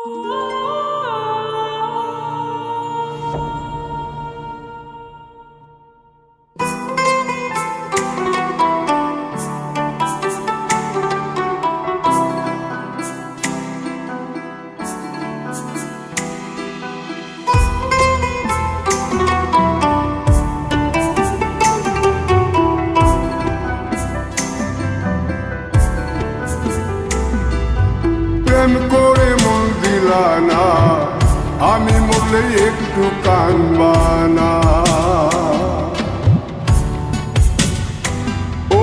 প্রেম করে মন দিলা না, আমি মরলে একটু কানবা না। ও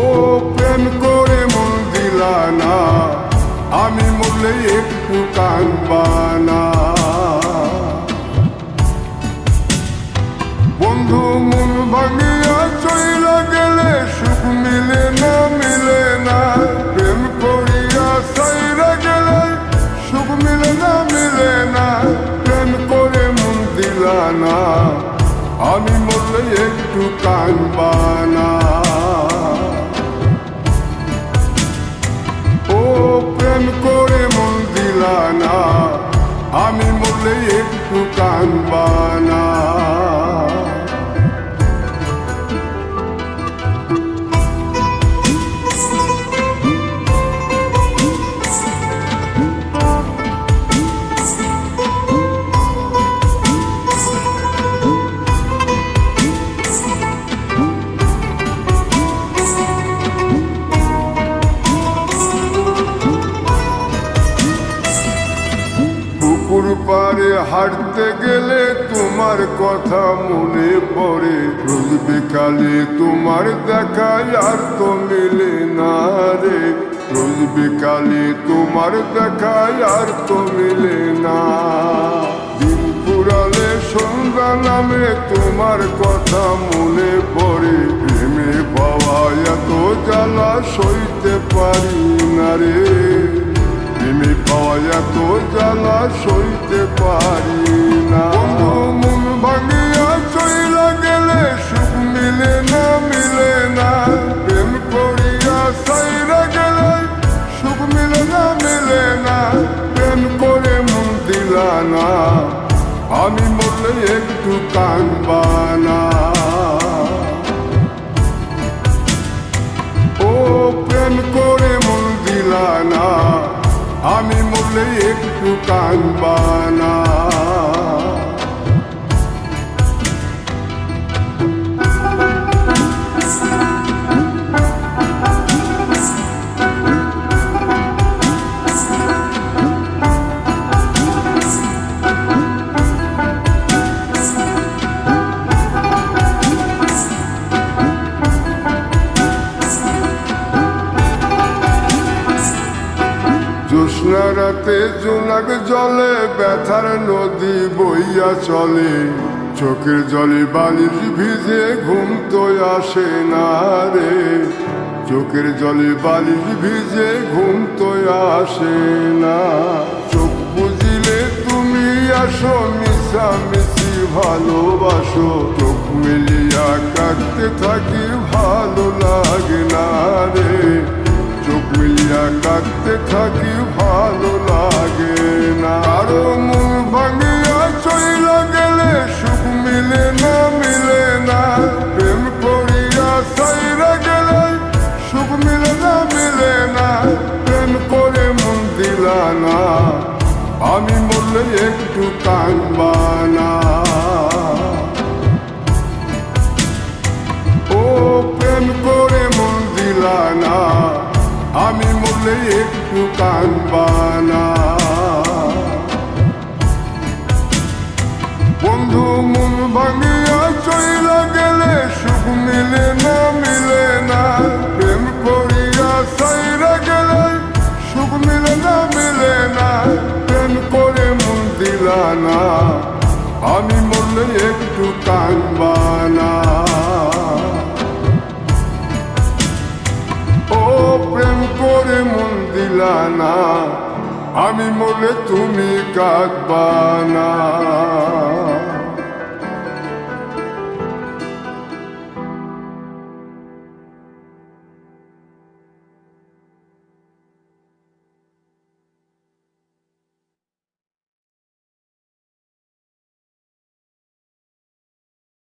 প্রেম করে মন দিলা না, আমি মরলে একটু কানবা না। বন্ধু মন ভাঙিয়া চইলা গেলে সুখ মিলে না, মিলে না। প্রেম করিয়া সাইরা গেলে সুখ মিলে না, মিলে না। প্রেম করে মন দিলা না, আমি মরলে একটু কানবা না। ও প্রেম করে মন দিলা না, আমি মরলে একটু কানবা না। পুকুর পাড়ে হাঁটতে গেলে তোমার কথা মনে পড়ে। রোজ বিকালে তোমার দেখা আর তো মিলে না রে। রোজ বিকালে তোমার দেখা আর তো মিলে না। দিন পুরালে সন্ধ্যা নামে তোমার কথা মনে পড়ে। প্রেমে পাওয়া এত জ্বালা সইতে পারি না রে। প্রেমে পাওয়া এত জ্বালা সইতে পারি না। বন্ধু মন ভাঙিয়া চইলা গেলে সুখ মিলে না, মিলে না। প্রেম করিয়া সাইরা গেলে সুখ মিলে না, মিলে না। প্রেম করে মন দিলা না, আমি মরলে একটু কানবা না। ও প্রেম করে মন দিলা না, আমি মরলে একটু কানবা না। জ্যোৎস্না রাতে জোনাক জলে ব্যথার নদী বইয়া চলে। চোখের জলে বালিশ ভিজে ঘুম তো আসে না রে। চোখের জলে বালিশ ভিজে ঘুম তো আসে না। চোখ বুঝিলে তুমি আসো, মিশামিশি ভালোবাসো। চোখ মিলিয়া কাঁদতে থাকি, ভালো লাগে না রে। চোখ মিলিয়া কাঁদতে থাকি, ভালো লাগে না। আরো মন ভাঙিয়া চইলা গেলে সুখ মিলে না, মিলে না। প্রেম করিয়া সাইরা গেলে সুখ মিলে না, মিলে না। প্রেম করে মন দিলা না, আমি মরলে একটু কানবা না। ও প্রেম করে মন দিলা না, আমি মরলে একটু কানবা না। বন্ধু মন ভাঙিয়া চইলা গেলে সুখ মিলে না, মিলে না। প্রেম করিয়া সাইরা গেলে সুখ মিলে না, মিলে না। প্রেম করে মন দিলা না, আমি মরলে একটু কানবা না। ও প্রেম করে মন দিলা না, আমি মরলে তুমি কাঁদবা না।